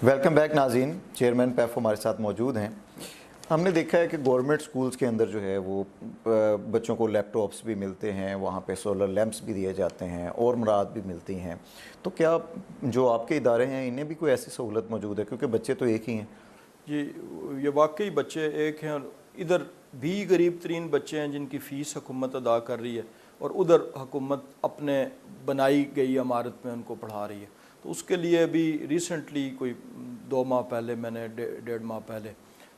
Welcome back ناظرین، chairman پیف ہمارے ساتھ موجود ہیں۔ ہم نے دیکھا ہے کہ گورنمنٹ سکولز کے اندر جو ہے وہ بچوں کو لیپ ٹاپس بھی ملتے ہیں، وہاں پہ سولر لیمپس بھی دیے جاتے ہیں اور مراد بھی ملتی ہیں، تو کیا جو آپ کے ادارے ہیں انہیں بھی کوئی ایسی سہولت موجود ہے؟ کیونکہ بچے تو ایک ہی ہیں۔ جی، یہ واقعی بچے ایک ہیں، اور ادھر بھی غریب ترین بچے ہیں جن کی فیس حکومت ادا کر رہی ہے، اور ادھر حکومت اپنے بنائی گئی عمارت میں ان کو پڑھا رہی ہے۔ تو اس کے لیے بھی ریسنٹلی کوئی 2 ماہ پہلے میں نے 1.5 ماہ پہلے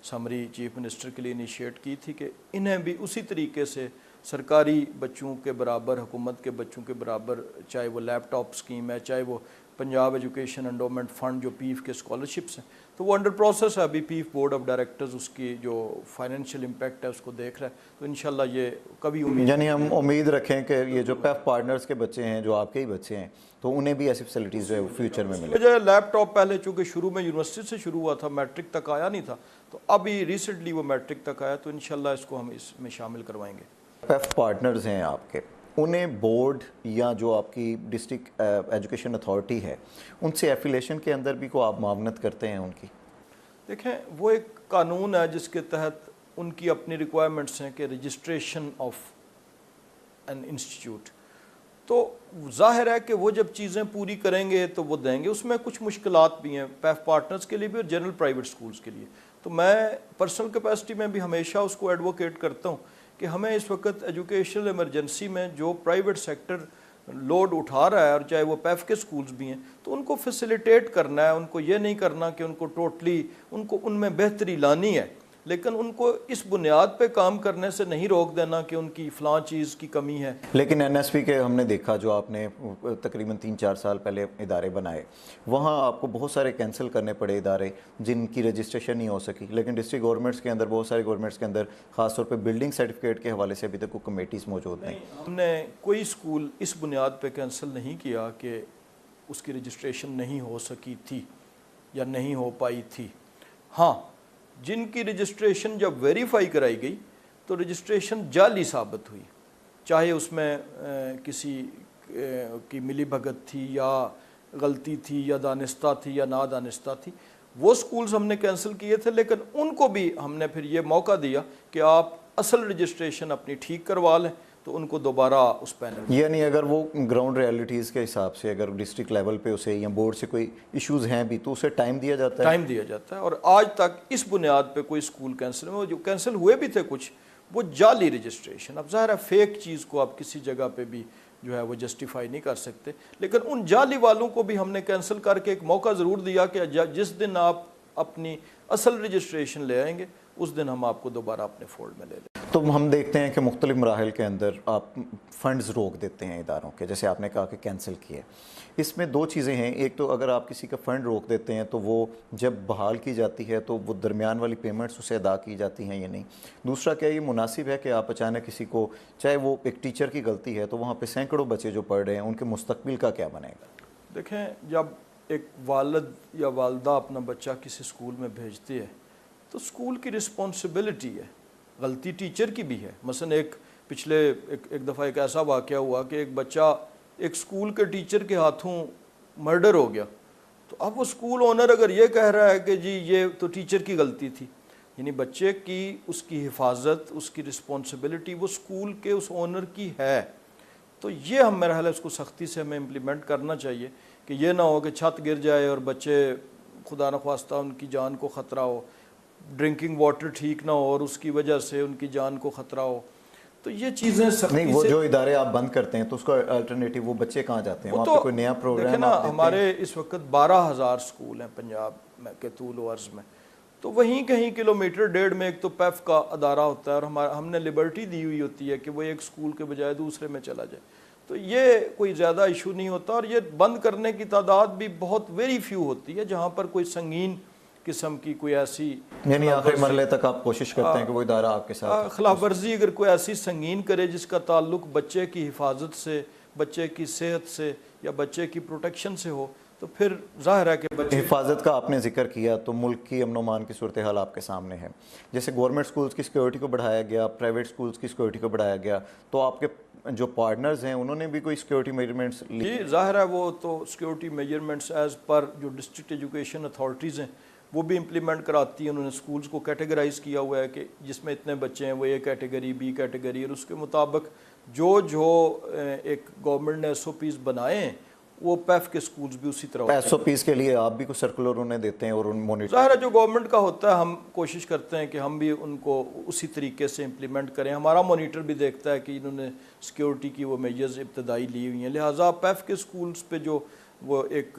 سمری چیف منسٹر کے لیے انیشیٹ کی تھی کہ انہیں بھی اسی طریقے سے سرکاری بچوں کے برابر، حکومت کے بچوں کے برابر، چاہے وہ لیپ ٹاپ اسکیم ہے، چاہے وہ پنجاب ایجوکیشن انڈومنٹ فنڈ جو پیف کے اسکالرشپس ہیں، تو وہ انڈر پروسیس ہے ابھی۔ پیف بورڈ آف ڈائریکٹرز اس کی جو فائنینشیل امپیکٹ ہے اس کو دیکھ رہا ہے، تو انشاءاللہ یہ کبھی امید، یعنی ہم امید رکھیں کہ یہ جو پیف پارٹنرز کے بچے ہیں، جو آپ کے ہی بچے ہیں، تو انہیں بھی ایسی فیسلٹیز جو ہے فیوچر میں ملے۔ جو لیپ ٹاپ پہلے چونکہ شروع میں یونیورسٹی سے شروع ہوا تھا، میٹرک تک آیا نہیں تھا، تو ابھی ریسنٹلی وہ میٹرک تک آیا، تو انشاءاللہ اس کو ہم اس میں شامل کروائیں گے۔ پیف پارٹنرز ہیں آپ کے، انہیں بورڈ یا جو آپ کی ڈسٹرکٹ ایجوکیشن اتھارٹی ہے ان سے ایفیلیشن کے اندر بھی کو آپ معاونت کرتے ہیں ان کی؟ دیکھیں، وہ ایک قانون ہے جس کے تحت ان کی اپنی ریکوائرمنٹس ہیں کہ رجسٹریشن آف این انسٹیٹیوٹ، تو ظاہر ہے کہ وہ جب چیزیں پوری کریں گے تو وہ دیں گے۔ اس میں کچھ مشکلات بھی ہیں پیف پارٹنرز کے لیے بھی اور جنرل پرائیویٹ سکولز کے لیے، تو میں پرسنل کیپیسٹی میں بھی ہمیشہ اس کو ایڈوکیٹ کرتا ہوں کہ ہمیں اس وقت ایجوکیشنل ایمرجنسی میں جو پرائیویٹ سیکٹر لوڈ اٹھا رہا ہے، اور چاہے وہ پیف کے سکولز بھی ہیں، تو ان کو فیسیلیٹیٹ کرنا ہے۔ ان کو یہ نہیں کرنا کہ ان کو ٹوٹلی ان میں بہتری لانی ہے، لیکن ان کو اس بنیاد پہ کام کرنے سے نہیں روک دینا کہ ان کی فلاں چیز کی کمی ہے۔ لیکن این ایس پی کے ہم نے دیکھا، جو آپ نے تقریباً 3-4 سال پہلے ادارے بنائے، وہاں آپ کو بہت سارے کینسل کرنے پڑے ادارے جن کی رجسٹریشن نہیں ہو سکی، لیکن ڈسٹرکٹ گورنمنٹس کے اندر، بہت سارے گورنمنٹس کے اندر، خاص طور پہ بلڈنگ سرٹیفکیٹ کے حوالے سے ابھی تک کوئی کمیٹیز موجود نہیں۔ ہم نے کوئی اسکول اس بنیاد پہ کینسل نہیں کیا کہ اس کی رجسٹریشن نہیں ہو سکی تھی یا نہیں ہو پائی تھی۔ ہاں، جن کی رجسٹریشن جب ویریفائی کرائی گئی تو رجسٹریشن جعلی ثابت ہوئی، چاہے اس میں کسی کی ملی بھگت تھی یا غلطی تھی یا دانستہ تھی یا نادانستہ تھی، وہ سکولز ہم نے کینسل کیے تھے، لیکن ان کو بھی ہم نے پھر یہ موقع دیا کہ آپ اصل رجسٹریشن اپنی ٹھیک کروا لیں، تو ان کو دوبارہ اس پینل، یعنی اگر وہ گراؤنڈ ریالٹیز کے حساب سے اگر ڈسٹرکٹ لیول پہ اسے یا بورڈ سے کوئی ایشوز ہیں بھی تو اسے ٹائم دیا جاتا ہے؟ ٹائم دیا جاتا ہے، اور آج تک اس بنیاد پہ کوئی اسکول کینسل جو کینسل ہوئے بھی تھے کچھ، وہ جعلی رجسٹریشن، اب ظاہر ہے فیک چیز کو آپ کسی جگہ پہ بھی جو ہے وہ جسٹیفائی نہیں کر سکتے، لیکن ان جعلی والوں کو بھی ہم نے کینسل کر کے ایک موقع ضرور دیا کہ جس دن آپ اپنی اصل رجسٹریشن لے آئیں گے اس دن ہم آپ کو دوبارہ اپنے فولڈ میں لے لیں۔ تو ہم دیکھتے ہیں کہ مختلف مراحل کے اندر آپ فنڈز روک دیتے ہیں اداروں کے، جیسے آپ نے کہا کہ کینسل کیے۔ اس میں 2 چیزیں ہیں، ایک تو اگر آپ کسی کا فنڈ روک دیتے ہیں تو وہ جب بحال کی جاتی ہے تو وہ درمیان والی پیمنٹس اسے ادا کی جاتی ہیں یا نہیں؟ دوسرا، کیا یہ مناسب ہے کہ آپ اچانک کسی کو، چاہے وہ ایک ٹیچر کی غلطی ہے تو وہاں پہ سینکڑوں بچے جو پڑھ رہے ہیں ان کے مستقبل کا کیا بنے گا؟ دیکھیں، جب ایک والد یا والدہ اپنا بچہ کسی اسکول میں بھیجتی ہے تو اسکول کی رسپانسبلٹی ہے، غلطی ٹیچر کی بھی ہے۔ مثلا ایک دفعہ ایک ایسا واقعہ ہوا کہ ایک بچہ ایک اسکول کے ٹیچر کے ہاتھوں مرڈر ہو گیا، تو اب وہ اسکول اونر اگر یہ کہہ رہا ہے کہ جی یہ تو ٹیچر کی غلطی تھی، یعنی بچے کی، اس کی حفاظت، اس کی رسپانسبلٹی وہ اسکول کے اس اونر کی ہے، تو یہ ہم میرا خیال ہے اس کو سختی سے ہمیں امپلیمنٹ کرنا چاہیے کہ یہ نہ ہو کہ چھت گر جائے اور بچے خدا نخواستہ ان کی جان کو خطرہ ہو، ڈرنکنگ واٹر ٹھیک نہ ہو اور اس کی وجہ سے ان کی جان کو خطرہ ہو، تو یہ چیزیں سختی سے۔ نہیں، وہ جو ادارے آپ بند کرتے ہیں تو اس کا الٹرنیٹیو وہ بچے کہاں جاتے ہیں؟ وہاں پہ کوئی نیا پروگرام دیکھیں نا، ہمارے اس وقت 12,000 سکول ہیں پنجاب میں کے طول و عرض میں، تو وہیں کہیں کلومیٹر 1.5 میں ایک تو پیف کا ادارہ ہوتا ہے، اور ہم نے لبرٹی دی ہوئی ہوتی ہے کہ وہ ایک سکول کے بجائے دوسرے میں چلا جائے، تو یہ کوئی زیادہ ایشو نہیں ہوتا، اور یہ بند کرنے کی تعداد بھی بہت ویری فیو ہوتی ہے جہاں پر کوئی سنگین قسم کی کوئی ایسی، یعنی آخری مرحلے تک آپ کوشش کرتے ہیں کہ وہ ادارہ آپ کے ساتھ خلاف ورزی اگر کوئی ایسی سنگین کرے جس کا تعلق بچے کی حفاظت سے، بچے کی صحت سے یا بچے کی پروٹیکشن سے ہو، تو پھر ظاہر ہے کہ بچے، حفاظت کا آپ نے ذکر کیا تو ملک کی امن و امان کی صورتحال آپ کے سامنے ہے، جیسے گورنمنٹ سکولز کی سیکیورٹی کو بڑھایا گیا، پرائیویٹ سکولز کی سیکیورٹی کو بڑھایا گیا، تو آپ کے جو پارٹنرز ہیں انہوں نے بھی کوئی سیکیورٹی میجرمنٹس جی ظاہر ہے وہ تو سیکیورٹی میجرمنٹس ایز پر جو ڈسٹرکٹ ایجوکیشن اتھارٹیز ہیں وہ بھی امپلیمنٹ کراتی ہیں. انہوں نے سکولز کو کیٹیگرائز کیا ہوا ہے کہ جس میں اتنے بچے ہیں وہ اے کیٹیگری بی کیٹیگری, اور اس کے مطابق جو ایک گورنمنٹ نے ایس او پیز بنائے ہیں وہ پیف کے سکولز بھی اسی طرح ایس او پیز کے لیے آپ بھی کوئی سرکولر انہیں دیتے ہیں اور ان مانیٹر؟ ظاہر ہے جو گورنمنٹ کا ہوتا ہے ہم کوشش کرتے ہیں کہ ہم بھی ان کو اسی طریقے سے امپلیمنٹ کریں. ہمارا مانیٹر بھی دیکھتا ہے کہ انہوں نے سیکیورٹی کی وہ میجرز ابتدائی لی ہوئی ہیں, لہٰذا پیف کے سکولز پہ جو وہ ایک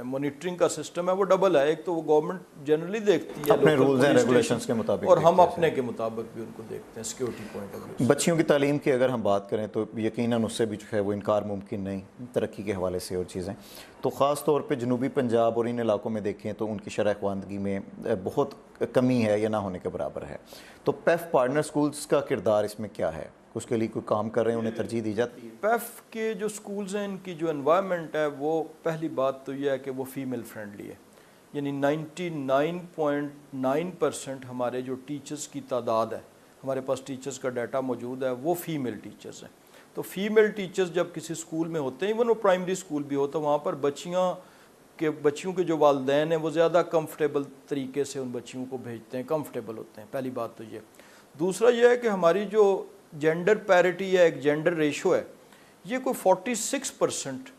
مانیٹرنگ کا سسٹم ہے وہ ڈبل ہے. ایک تو وہ گورنمنٹ جنرلی دیکھتی ہے اپنے رولز اینڈ ریگولیشنز کے مطابق, اور ہم اپنے کے مطابق بھی ان کو دیکھتے ہیں سیکیورٹی پوائنٹ آف ویو. بچیوں کی تعلیم کی اگر ہم بات کریں تو یقیناً اس سے بھی جو ہے وہ انکار ممکن نہیں, ترقی کے حوالے سے اور چیزیں. تو خاص طور پہ جنوبی پنجاب اور ان علاقوں میں دیکھیں تو ان کی شرح خواندگی میں بہت کمی ہے یا نہ ہونے کے برابر ہے. تو پیف پارٹنر سکولز کا کردار اس میں کیا ہے؟ اس کے لیے کوئی کام کر رہے ہیں, انہیں ترجیح دی جاتی ہے؟ پیف کے جو سکولز ہیں ان کی جو انوائرمنٹ ہے وہ پہلی بات تو یہ ہے کہ وہ فیمیل فرینڈلی ہے. یعنی 99.9% ہمارے جو ٹیچرز کی تعداد ہے, ہمارے پاس ٹیچرز کا ڈیٹا موجود ہے, وہ فیمیل ٹیچرز ہیں. تو فیمیل ٹیچرز جب کسی سکول میں ہوتے ہیں, ایون وہ پرائمری سکول بھی ہوتا ہے, وہاں پر بچیوں کے جو والدین ہیں وہ زیادہ کمفرٹیبل طریقے سے ان بچیوں کو بھیجتے ہیں, کمفرٹیبل ہوتے ہیں. پہلی بات تو یہ. دوسرا یہ ہے کہ ہماری جو جینڈر پیرٹی ہے, ایک جینڈر ریشو ہے, یہ کوئی 46%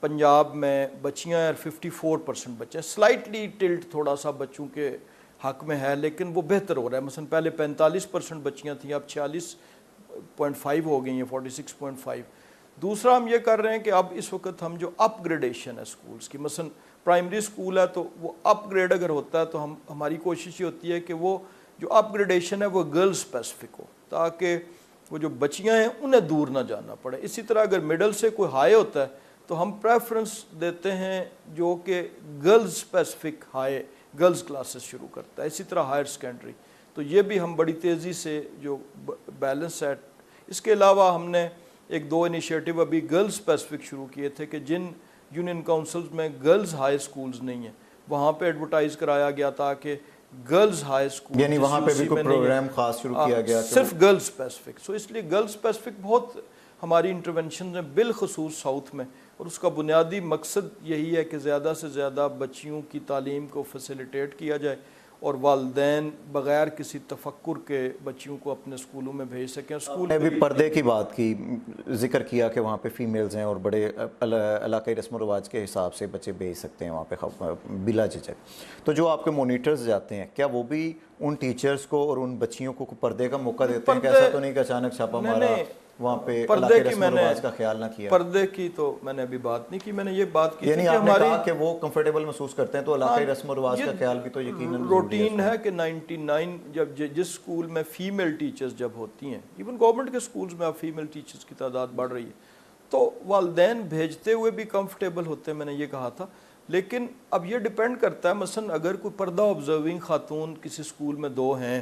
پنجاب میں بچیاں ہیں اور 54% بچے ہیں. سلائٹلی ٹلٹ تھوڑا سا بچوں کے حق میں ہے, لیکن وہ بہتر ہو رہا ہے. مثلا پہلے 45% بچیاں تھیں, اب 46.5 ہو گئی ہیں, 46.5. دوسرا ہم یہ کر رہے ہیں کہ اب اس وقت ہم جو اپ گریڈیشن ہے سکولز کی, مثلا پرائمری سکول ہے تو وہ اپ گریڈ اگر ہوتا ہے تو ہماری کوشش یہ ہوتی ہے کہ وہ جو اپ گریڈیشن ہے وہ گرل اسپیسیفک ہو, تاکہ وہ جو بچیاں ہیں انہیں دور نہ جانا پڑے. اسی طرح اگر مڈل سے کوئی ہائی ہوتا ہے تو ہم پریفرنس دیتے ہیں جو کہ girls specific high girls classes شروع کرتا ہے. اسی طرح ہائر سیکنڈری, تو یہ بھی ہم بڑی تیزی سے جو بیلنس ہے. اس کے علاوہ ہم نے ایک 2 انیشیٹو ابھی گرلز اسپیسیفک شروع کیے تھے کہ جن یونین کونسلز میں گرلز ہائی سکولز نہیں ہیں وہاں پہ ایڈورٹائز کرایا گیا تھا کہ گرلز ہائی سکول, یعنی وہاں پہ بھی کوئی پروگرام خاص شروع کیا گیا صرف گرلز اسپیسیفک. سو اس لیے گرلز اسپیسیفک بہت ہماری انٹرونشن ہیں بالخصوص ساؤتھ میں, اور اس کا بنیادی مقصد یہی ہے کہ زیادہ سے زیادہ بچیوں کی تعلیم کو فیسیلیٹیٹ کیا جائے اور والدین بغیر کسی تفکر کے بچیوں کو اپنے اسکولوں میں بھیج سکیں. اسکول نے بھی پردے کی بات کی, ذکر کیا کہ وہاں پہ فیمیلز ہیں اور بڑے علاقائی رسم و رواج کے حساب سے بچے بھیج سکتے ہیں وہاں پہ بلا جھجک. تو جو آپ کے مانیٹرز جاتے ہیں کیا وہ بھی ان ٹیچرز کو اور ان بچیوں کو پردے کا موقع دیتے ہیں کہ ایسا تو نہیں کہ اچانک چھاپا مارا وہاں پہ علاقائی رسم و رواج کا خیال نہ کیا؟ پردے کی تو میں نے ابھی بات نہیں کی, میں نے یہ بات کی یعنی آپ نے کہا کہ وہ کمفرٹیبل محسوس کرتے ہیں, تو علاقائی رسم و رواج کا خیال بھی تو یقیناً روٹین ہے کہ 99 جس سکول میں فیمیل ٹیچرز جب ہوتی ہیں, ایون گورنمنٹ کے سکولز میں اب فیمیل ٹیچرز کی تعداد بڑھ رہی ہے, تو والدین بھیجتے ہوئے بھی کمفرٹیبل ہوتے ہیں, میں نے یہ کہا تھا. لیکن اب یہ ڈیپینڈ کرتا ہے, مثلا اگر کوئی پردہ آبزرونگ خاتون کسی سکول میں 2 ہیں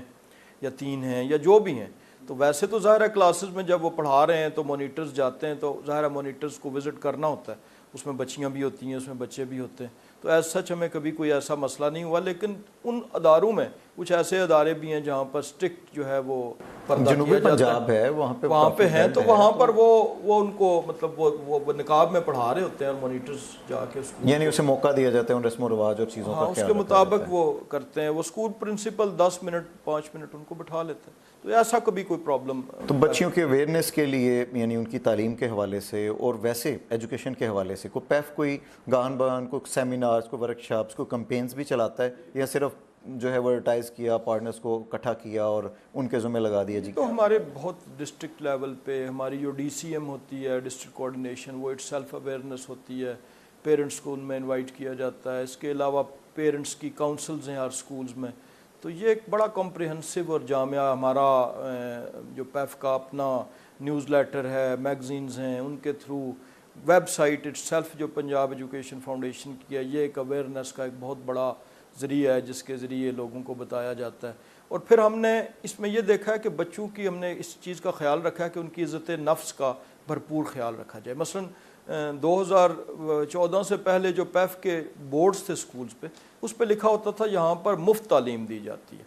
یا 3 ہیں یا جو بھی ہیں, تو ویسے تو ظاہر ہے کلاسز میں جب وہ پڑھا رہے ہیں تو مانیٹرز جاتے ہیں, تو ظاہر ہے مانیٹرز کو وزٹ کرنا ہوتا ہے, اس میں بچیاں بھی ہوتی ہیں, اس میں بچے بھی ہوتے ہیں. تو ایز سچ ہمیں کبھی کوئی ایسا مسئلہ نہیں ہوا. لیکن ان اداروں میں کچھ ایسے ادارے بھی ہیں جہاں پر اسٹرکٹ جو ہے وہ پردہ جنوبی پنجاب ہے وہاں پہ ہیں, تو وہاں پر وہ ان کو مطلب وہ نقاب میں پڑھا رہے ہوتے ہیں اور مانیٹرز جا کے اسکول, یعنی اسے موقع دیا جاتا ہے ان رسم و رواج اور چیزوں کا اس کے مطابق وہ کرتے ہیں. وہ اسکول پرنسپل 10 منٹ 5 منٹ ان کو بٹھا لیتے ہیں, تو ایسا کبھی کوئی پرابلم. تو بچیوں کے اویئرنیس کے لیے یعنی ان کی تعلیم کے حوالے سے اور ویسے ایجوکیشن کے حوالے سے کوئی پیف کوئی گان بان کو سیمینارز کو ورک شاپس کو کمپینز بھی چلاتا ہے, یا صرف جو ہے وہ ایڈورٹائز کیا, پارٹنرز کو اکٹھا کیا اور ان کے ذمہ لگا دیا؟ جی تو ہمارے بہت ڈسٹرکٹ لیول پہ ہماری جو ڈی سی ایم ہوتی ہے ڈسٹرکٹ کوآرڈینیشن, وہ اٹ سیلف اویئرنیس ہوتی ہے, پیرنٹس کو ان میں انوائٹ کیا جاتا ہے. اس کے علاوہ پیرنٹس کی کاؤنسلز ہیں ہر سکولز میں. تو یہ ایک بڑا کمپریہنسو اور جامعہ ہمارا جو پیف کا اپنا نیوز لیٹر ہے, میگزینز ہیں, ان کے through web site itself جو پنجاب ایجوکیشن فاؤنڈیشن کی ہے, یہ ایک اویئرنیس کا ایک بہت بڑا ذریعہ ہے جس کے ذریعے لوگوں کو بتایا جاتا ہے. اور پھر ہم نے اس میں یہ دیکھا ہے کہ بچوں کی ہم نے اس چیز کا خیال رکھا ہے کہ ان کی عزت نفس کا بھرپور خیال رکھا جائے. مثلا 2014 سے پہلے جو پیف کے بورڈز تھے سکولز پہ, اس پہ لکھا ہوتا تھا یہاں پر مفت تعلیم دی جاتی ہے.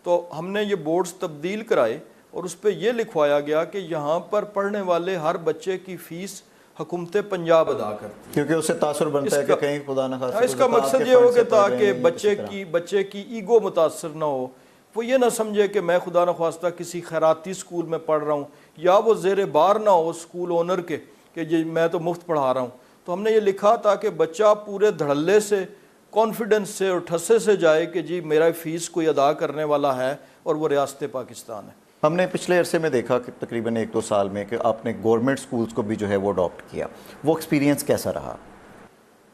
تو ہم نے یہ بورڈز تبدیل کرائے اور اس پہ یہ لکھوایا گیا کہ یہاں پر پڑھنے والے ہر بچے کی فیس حکومت پنجاب ادا کرتی، کیونکہ اس سے تاثر بنتا ہے کہ کہیں خدا نہ خواستہ اس کا کوئی مقصد زکوٰۃ یہ ہو فنڈ سے کہ پڑھ رہے تاکہ ہیں یا کسی طرح۔ بچے کی ایگو متاثر نہ ہو، وہ یہ نہ سمجھے کہ میں خدا نہ خواستہ کسی خیراتی اسکول میں پڑھ رہا ہوں، یا وہ زیر بار نہ ہو اسکول اونر کے کہ یہ میں تو مفت پڑھا رہا ہوں۔ تو ہم نے یہ لکھا تاکہ بچہ پورے دھڑلے سے، کانفیڈنس سے اور ٹھسے سے جائے کہ جی میرا فیس کوئی ادا کرنے والا ہے اور وہ ریاست پاکستان ہے۔ ہم نے پچھلے عرصے میں دیکھا کہ تقریباً 1-2 سال میں کہ آپ نے گورنمنٹ سکولز کو بھی جو ہے وہ اڈاپٹ کیا، وہ ایکسپیرینس کیسا رہا؟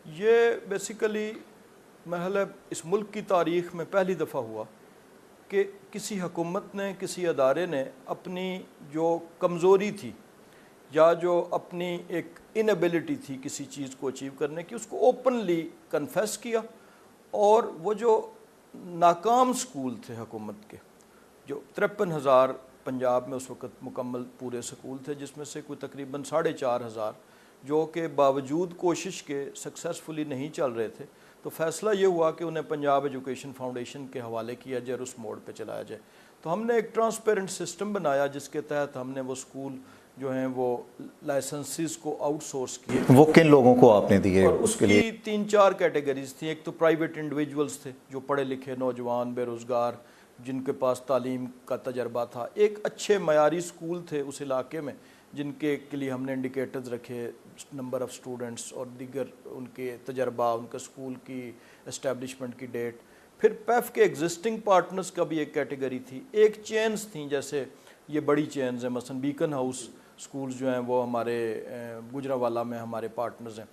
یہ بیسیکلی مرحلہ اس ملک کی تاریخ میں پہلی دفعہ ہوا کہ کسی حکومت نے، کسی ادارے نے اپنی جو کمزوری تھی یا جو اپنی ایک انیبلٹی تھی کسی چیز کو اچیو کرنے کی، اس کو اوپنلی کنفیس کیا، اور وہ جو ناکام سکول تھے حکومت کے، جو 53,000 پنجاب میں اس وقت مکمل پورے سکول تھے، جس میں سے کوئی تقریباً 4,500 جو کہ باوجود کوشش کے سکسیسفلی نہیں چل رہے تھے، تو فیصلہ یہ ہوا کہ انہیں پنجاب ایجوکیشن فاؤنڈیشن کے حوالے کیا جائے اور اس موڈ پہ چلایا جائے۔ تو ہم نے ایک ٹرانسپیرنٹ سسٹم بنایا جس کے تحت ہم نے وہ سکول جو ہیں وہ لائسنسز کو آؤٹ سورس کیے۔ وہ کن لوگوں کو آپ نے دیے اور اس کے لیے؟ 3-4 کیٹیگریز تھیں۔ ایک تو پرائیویٹ انڈیویجولز تھے جو پڑھے لکھے نوجوان بے روزگار جن کے پاس تعلیم کا تجربہ تھا، ایک اچھے معیاری سکول تھے اس علاقے میں جن کے لیے ہم نے انڈیکیٹرز رکھے، نمبر آف سٹوڈنٹس اور دیگر ان کے تجربہ، ان کے سکول کی اسٹیبلشمنٹ کی ڈیٹ۔ پھر پیف کے ایگزسٹنگ پارٹنرز کا بھی ایک کیٹیگری تھی۔ ایک چینز تھیں، جیسے یہ بڑی چینز ہیں، مثلا بیکن ہاؤس سکولز جو ہیں وہ ہمارے گجرانوالہ میں ہمارے پارٹنرز ہیں،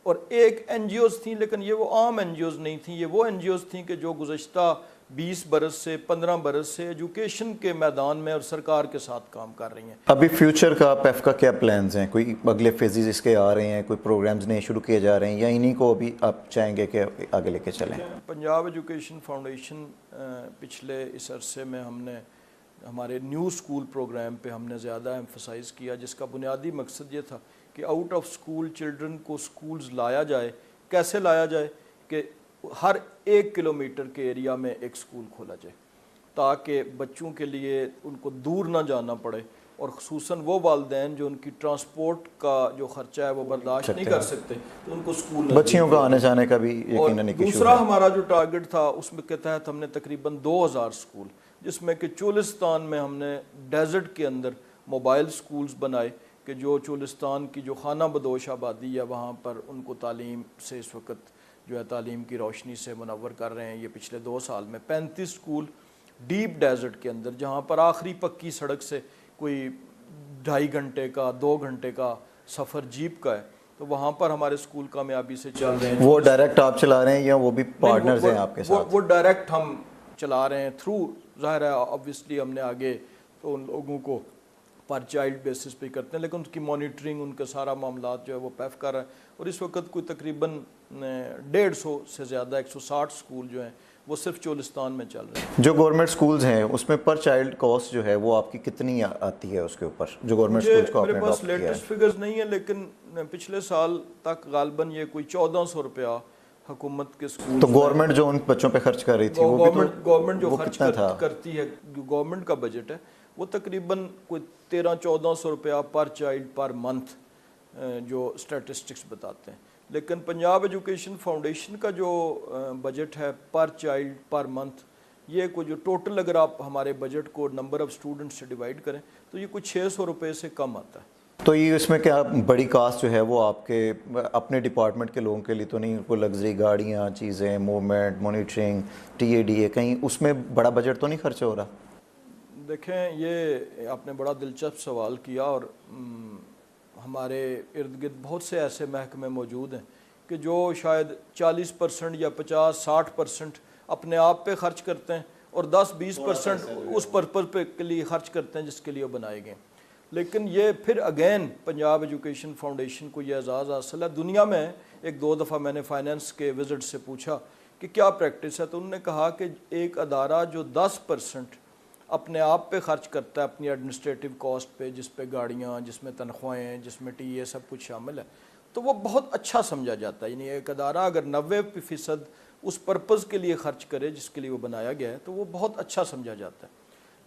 اور ایک این جی اوز تھیں، لیکن یہ وہ عام این جی اوز نہیں تھیں، یہ وہ این جی اوز تھیں کہ جو گزشتہ 20 برس سے 15 برس سے ایجوکیشن کے میدان میں اور سرکار کے ساتھ کام کر رہی ہیں۔ ابھی فیوچر کا پیف کا کیا پلانز ہیں؟ کوئی اگلے فیزز اس کے آ رہے ہیں، کوئی پروگرامز نئے شروع کیے جا رہے ہیں، یا انہی کو ابھی آپ چاہیں گے کہ آگے لے کے چلیں؟ پنجاب ایجوکیشن فاؤنڈیشن پچھلے اس عرصے میں ہم نے ہمارے نیو اسکول پروگرام پہ ہم نے زیادہ ایمفسائز کیا، جس کا بنیادی مقصد یہ تھا کہ آؤٹ آف اسکول چلڈرن کو اسکولز لایا جائے۔ کیسے لایا جائے؟ کہ ہر 1 کلومیٹر کے ایریا میں ایک اسکول کھولا جائے تاکہ بچوں کے لیے ان کو دور نہ جانا پڑے، اور خصوصاً وہ والدین جو ان کی ٹرانسپورٹ کا جو خرچہ ہے وہ برداشت نہیں کر سکتے، تو ان کو اسکول بچیوں کا آنے جانے کا بھی یقیناً ایک ایشو دوسرا ہے۔ ہمارا جو ٹارگٹ تھا اس میں کے تحت ہم نے تقریباً 2,000 اسکول، جس میں کہ چولستان میں ہم نے ڈیزرٹ کے اندر موبائل اسکولز بنائے کہ جو چولستان کی جو خانہ بدوش آبادی ہے وہاں پر ان کو تعلیم سے اس وقت جو ہے تعلیم کی روشنی سے منور کر رہے ہیں۔ یہ پچھلے 2 سال میں 35 اسکول ڈیپ ڈیزرٹ کے اندر، جہاں پر آخری پکی سڑک سے کوئی 2.5 گھنٹے کا 2 گھنٹے کا سفر جیپ کا ہے، تو وہاں پر ہمارے اسکول کامیابی سے چل رہے ہیں۔ وہ ڈائریکٹ آپ چلا رہے ہیں یا وہ بھی پارٹنرز ہیں آپ کے ساتھ؟ وہ ڈائریکٹ ہم چلا رہے ہیں تھرو، ظاہر ہے آبویسلی ہم نے آگے تو ان لوگوں کو پر چائلڈ بیسس پہ کرتے ہیں، لیکن ان کی مانیٹرنگ، ان کے سارا معاملات جو ہے وہ پیف کر رہا ہے، اور اس وقت کوئی تقریباً 150 سے زیادہ 160 اسکول جو ہیں وہ صرف چولستان میں چل رہے ہیں۔ جو گورنمنٹ سکولز ہیں اس میں پر چائلڈ کاسٹ جو ہے وہ آپ کی کتنی آتی ہے اس کے اوپر، جو گورنمنٹ سکولز کو آپ نے میرے پاس اڈاپٹ کیا ہے؟ لیٹسٹ فگرز نہیں ہیں، لیکن پچھلے سال تک غالباً یہ کوئی 1,400 روپیہ حکومت کے سکول، تو گورنمنٹ جو ان بچوں پہ خرچ کر رہی تھی وہ بھی تو گورنمنٹ جو وہ خرچ کتنا تھا؟ کرتی ہے، جو گورنمنٹ کا بجٹ ہے وہ تقریباً کوئی 1,300-1,400 روپیہ پر چائلڈ پر منتھ جو اسٹیٹسٹکس بتاتے ہیں، لیکن پنجاب ایجوکیشن فاؤنڈیشن کا جو بجٹ ہے پر چائلڈ پر منتھ، یہ کوئی جو ٹوٹل اگر آپ ہمارے بجٹ کو نمبر آف اسٹوڈنٹ سے ڈیوائڈ کریں تو یہ کوئی 600 روپے سے کم آتا ہے۔ تو یہ اس میں کیا بڑی کاسٹ جو ہے وہ آپ کے اپنے ڈپارٹمنٹ کے لوگوں کے لیے تو نہیں؟ کوئی لگژری گاڑیاں، چیزیں، movement, monitoring, T A D A, کہیں اس میں بڑا بجٹ تو نہیں خرچ ہو رہا؟ دیکھیں، یہ آپ نے بڑا دلچسپ سوال کیا، اور ہمارے ارد گرد بہت سے ایسے محکمے موجود ہیں کہ جو شاید 40% یا 50-60% اپنے آپ پہ خرچ کرتے ہیں اور 10-20% اس پرپز پہ کے لیے خرچ کرتے ہیں جس کے لیے وہ بنائے گئے۔ لیکن یہ پھر اگین پنجاب ایجوکیشن فاؤنڈیشن کو یہ اعزاز حاصل ہے۔ دنیا میں 1-2 دفعہ میں نے فائنانس کے وزٹ سے پوچھا کہ کیا پریکٹس ہے، تو انہوں نے کہا کہ ایک ادارہ جو 10% اپنے آپ پہ خرچ کرتا ہے اپنی ایڈمنسٹریٹو کاسٹ پہ، جس پہ گاڑیاں، جس میں تنخواہیں ہیں، جس میں ٹی اے سب کچھ شامل ہے، تو وہ بہت اچھا سمجھا جاتا ہے۔ یعنی ایک ادارہ اگر 90% اس پرپز کے لیے خرچ کرے جس کے لیے وہ بنایا گیا ہے تو وہ بہت اچھا سمجھا جاتا ہے۔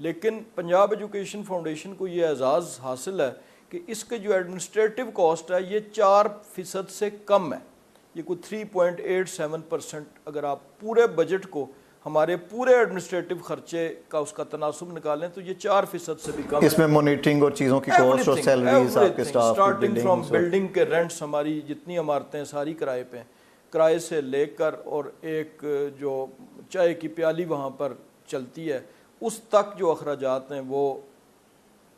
لیکن پنجاب ایجوکیشن فاؤنڈیشن کو یہ اعزاز حاصل ہے کہ اس کے جو ایڈمنسٹریٹو کاسٹ ہے یہ 4% سے کم ہے. یہ کوئی 3.87%. اگر آپ پورے بجٹ کو ہمارے پورے ایڈمنسٹریٹو خرچے کا اس کا تناسب نکالیں تو یہ 4% سے بھی کم ہے. اس میں مانیٹرنگ اور چیزوں کی کاسٹ اور سیلریز آپ کے سٹاف کی اسٹارٹنگ فرام بلڈنگ کے رینٹس، ہماری جتنی عمارتیں ہیں ساری کرائے پہ ہیں، کرائے سے لے کر اور ایک جو چائے کی پیالی وہاں پر چلتی ہے اس تک جو اخراجات ہیں وہ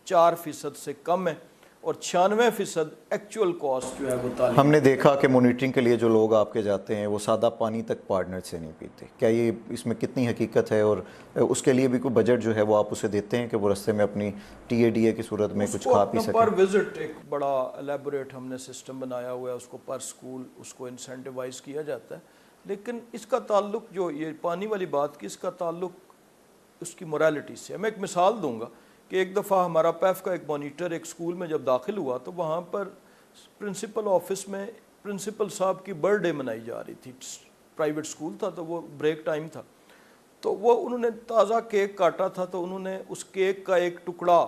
4% سے کم ہیں، اور 96% ایکچوئل کاسٹ جو ہے وہ تعلیم. ہم نے دیکھا کہ مانیٹرنگ کے لیے جو لوگ آپ کے جاتے ہیں وہ سادہ پانی تک پارٹنر سے نہیں پیتے. کیا یہ اس میں کتنی حقیقت ہے، اور اس کے لیے بھی کوئی بجٹ جو ہے وہ آپ اسے دیتے ہیں کہ وہ رستے میں اپنی ٹی اے ڈی اے کی صورت میں کچھ کھا پی سکیں؟ پر وزٹ ایک بڑا الیبوریٹ ہم نے سسٹم بنایا ہوا ہے، اس کو پر سکول اس کو انسینٹیوائز کیا جاتا ہے. لیکن اس کا تعلق جو یہ پانی والی بات کی، اس کا تعلق اس کی موریلٹی سے. میں ایک مثال دوں گا کہ ایک دفعہ ہمارا پیف کا ایک مانیٹر ایک اسکول میں جب داخل ہوا تو وہاں پر پرنسپل آفس میں پرنسپل صاحب کی برتھ ڈے منائی جا رہی تھی. پرائیویٹ اسکول تھا تو وہ بریک ٹائم تھا، تو وہ انہوں نے تازہ کیک کاٹا تھا، تو انہوں نے اس کیک کا ایک ٹکڑا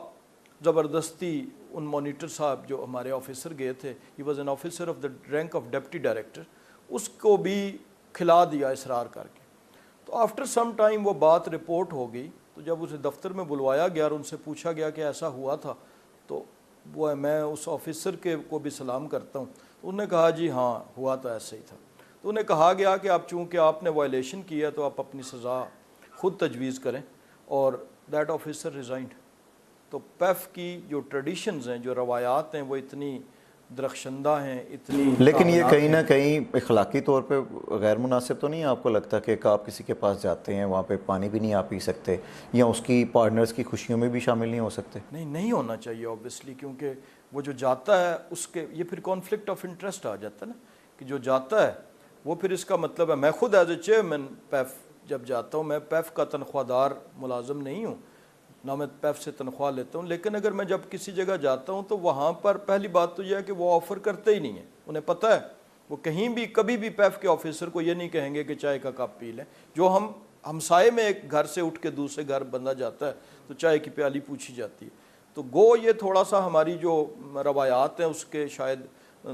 زبردستی ان مانیٹر صاحب جو ہمارے آفیسر گئے تھے، he was an officer of the rank of deputy director, اس کو بھی کھلا دیا اصرار کر کے. تو آفٹر سم ٹائم وہ بات رپورٹ ہو گئی، تو جب اسے دفتر میں بلوایا گیا اور ان سے پوچھا گیا کہ ایسا ہوا تھا، تو وہ میں اس آفیسر کے کو بھی سلام کرتا ہوں. تو انہوں نے کہا جی ہاں ہوا تو ایسا ہی تھا. تو انہیں کہا گیا کہ آپ چونکہ آپ نے وائلیشن کیا تو آپ اپنی سزا خود تجویز کریں، اور دیٹ آفیسر ریزائنڈ. تو پیف کی جو ٹریڈیشنز ہیں، جو روایات ہیں، وہ اتنی درخشندہ ہیں، اتنی. لیکن یہ کہیں نہ کہیں اخلاقی طور پہ غیر مناسب تو نہیں آپ کو لگتا کہ آپ کسی کے پاس جاتے ہیں وہاں پہ پانی بھی نہیں آپ پی سکتے، یا اس کی پارٹنرز کی خوشیوں میں بھی شامل نہیں ہو سکتے؟ نہیں ہونا چاہیے اوبیسلی، کیونکہ وہ جو جاتا ہے اس کے یہ پھر کانفلکٹ آف انٹرسٹ آ جاتا ہے نا، کہ جو جاتا ہے وہ پھر اس کا مطلب ہے. میں خود ایز اے چیئرمین پیف جب جاتا ہوں، میں پیف کا تنخواہ دار ملازم نہیں ہوں، نہ میں پیف سے تنخواہ لیتا ہوں. لیکن اگر میں جب کسی جگہ جاتا ہوں تو وہاں پر پہلی بات تو یہ ہے کہ وہ آفر کرتے ہی نہیں ہیں. انہیں پتہ ہے وہ کہیں بھی کبھی بھی پیف کے آفیسر کو یہ نہیں کہیں گے کہ چائے کا کپ پی لیں. جو ہمسائے میں ایک گھر سے اٹھ کے دوسرے گھر بندہ جاتا ہے تو چائے کی پیالی پوچھی جاتی ہے. تو گو یہ تھوڑا سا ہماری جو روایات ہیں اس کے شاید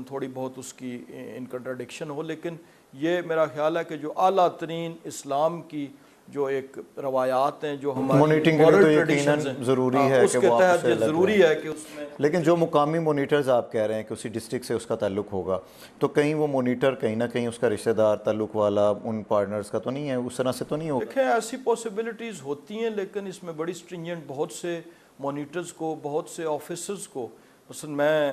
تھوڑی بہت اس کی ان کنٹراڈکشن ہو، لیکن یہ میرا خیال ہے کہ جو اعلیٰ ترین اسلام کی جو ایک روایات ہیں، جو ہماری مانیٹرنگ کے لیے تو یقیناً ضروری ہے اس کے تحت یہ ضروری ہے کہ اس میں. لیکن جو مقامی مانیٹرز آپ کہہ رہے ہیں کہ اسی ڈسٹرکٹ سے اس کا تعلق ہوگا، تو کہیں وہ مانیٹر کہیں نہ کہیں اس کا رشتہ دار تعلق والا ان پارٹنرز کا تو نہیں ہے، اس طرح سے تو نہیں ہوگا؟ دیکھیں ایسی پاسبلٹیز ہوتی ہیں، لیکن اس میں بڑی سٹرینجنٹ بہت سے مانیٹرز کو، بہت سے آفیسرز کو. مثلا میں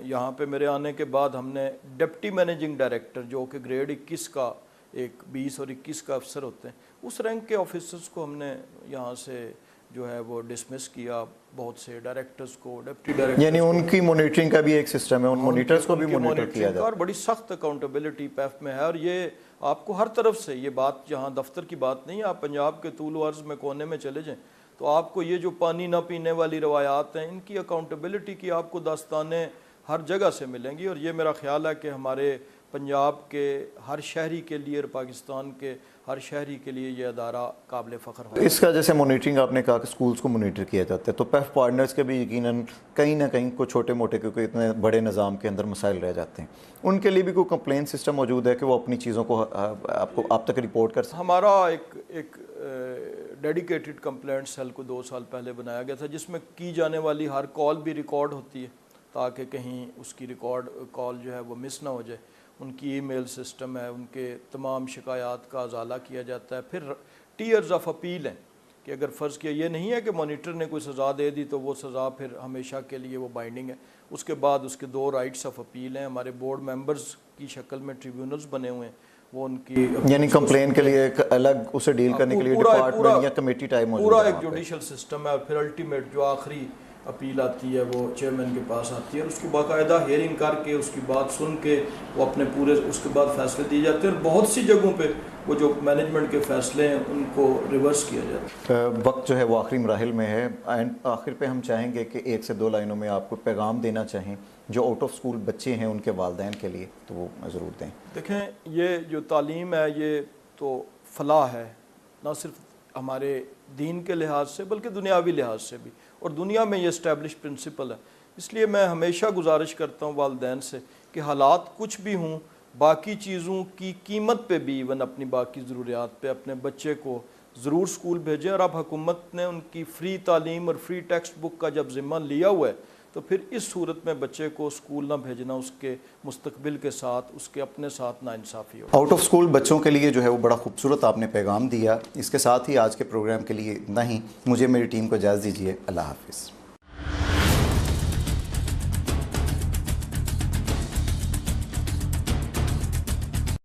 یہاں پہ میرے آنے کے بعد ہم نے ڈپٹی مینیجنگ ڈائریکٹر جو کہ گریڈ 21 کا، ایک 20 اور 21 کا افسر ہوتے ہیں، اس رینک کے آفیسرز کو ہم نے یہاں سے جو ہے وہ ڈسمس کیا. بہت سے ڈائریکٹرز کو، ڈپٹی ڈائریکٹر، یعنی ان کی مانیٹرنگ کا بھی ایک سسٹم ہے، ان مانیٹرز کو بھی مانیٹر کیا جاتا ہے، اور بڑی سخت اکاؤنٹیبلٹی پیف میں ہے. اور یہ آپ کو ہر طرف سے یہ بات، جہاں دفتر کی بات نہیں ہے، آپ پنجاب کے طول و عرض میں کونے میں چلے جائیں تو آپ کو یہ جو پانی نہ پینے والی روایات ہیں ان کی اکاؤنٹیبلٹی کی آپ کو داستانیں ہر جگہ سے ملیں گی. اور یہ میرا خیال ہے کہ ہمارے پنجاب کے ہر شہری کے لیے اور پاکستان کے ہر شہری کے لیے یہ ادارہ قابل فخر ہوگا. اس کا جیسے مانیٹرنگ آپ نے کہا کہ سکولز کو مانیٹر کیا جاتا ہے، تو پیف پارٹنرز کے بھی یقیناً کہیں نہ کہیں کوئی چھوٹے موٹے کیونکہ اتنے بڑے نظام کے اندر مسائل رہ جاتے ہیں، ان کے لیے بھی کوئی کمپلین سسٹم موجود ہے کہ وہ اپنی چیزوں کو آپ تک رپورٹ کر سکیں؟ ہمارا ایک ڈیڈیکیٹڈ کمپلینٹ سیل کو 2 سال پہلے بنایا گیا تھا، جس میں کی جانے والی ہر کال بھی ریکارڈ ہوتی ہے تاکہ کہیں اس کی کال جو ہے وہ مس نہ ہو جائے. ان کی ای میل سسٹم ہے، ان کے تمام شکایات کا ازالہ کیا جاتا ہے. پھر ٹیئرز آف اپیل ہیں کہ اگر فرض کیا، یہ نہیں ہے کہ مانیٹر نے کوئی سزا دے دی تو وہ سزا پھر ہمیشہ کے لیے وہ بائنڈنگ ہے. اس کے بعد اس کے 2 رائٹس آف اپیل ہیں. ہمارے بورڈ ممبرز کی شکل میں ٹریبیونلز بنے ہوئے ہیں، وہ ان کی یعنی کمپلین کے لیے ایک الگ اسے ڈیل کرنے کے لیے ڈپارٹمنٹ یا کمیٹی ٹائپ موجود ہے، پورا ایک جوڈیشل سسٹم ہے. اور پھر الٹیمیٹ جو آخری اپیل آتی ہے وہ چیئرمین کے پاس آتی ہے، اور اس کی باقاعدہ ہیئرنگ کر کے اس کی بات سن کے وہ اپنے پورے اس کے بعد فیصلے دیے جاتے ہیں. اور بہت سی جگہوں پہ وہ جو مینجمنٹ کے فیصلے ہیں ان کو ریورس کیا جاتا ہے. وقت جو ہے وہ آخری مراحل میں ہے، اینڈ آخر پہ ہم چاہیں گے کہ 1 سے 2 لائنوں میں آپ کو پیغام دینا چاہیں جو آؤٹ آف اسکول بچے ہیں ان کے والدین کے لیے، تو وہ ضرور دیں. دیکھیں یہ جو تعلیم ہے یہ تو فلاح ہے، نہ صرف ہمارے دین کے لحاظ سے بلکہ دنیاوی لحاظ سے بھی، اور دنیا میں یہ اسٹیبلش پرنسپل ہے۔ اس لیے میں ہمیشہ گزارش کرتا ہوں والدین سے کہ حالات کچھ بھی ہوں، باقی چیزوں کی قیمت پہ بھی، ایون اپنی باقی ضروریات پہ اپنے بچے کو ضرور سکول بھیجیں۔ اور اب حکومت نے ان کی فری تعلیم اور فری ٹیکسٹ بک کا جب ذمہ لیا ہوا ہے تو پھر اس صورت میں بچے کو سکول نہ بھیجنا اس کے مستقبل کے ساتھ، اس کے اپنے ساتھ ناانصافی ہو۔ آؤٹ آف اسکول بچوں کے لیے جو ہے وہ بڑا خوبصورت آپ نے پیغام دیا۔ اس کے ساتھ ہی آج کے پروگرام کے لیے اتنا ہی، مجھے میری ٹیم کو اجازت دیجیے، اللہ حافظ۔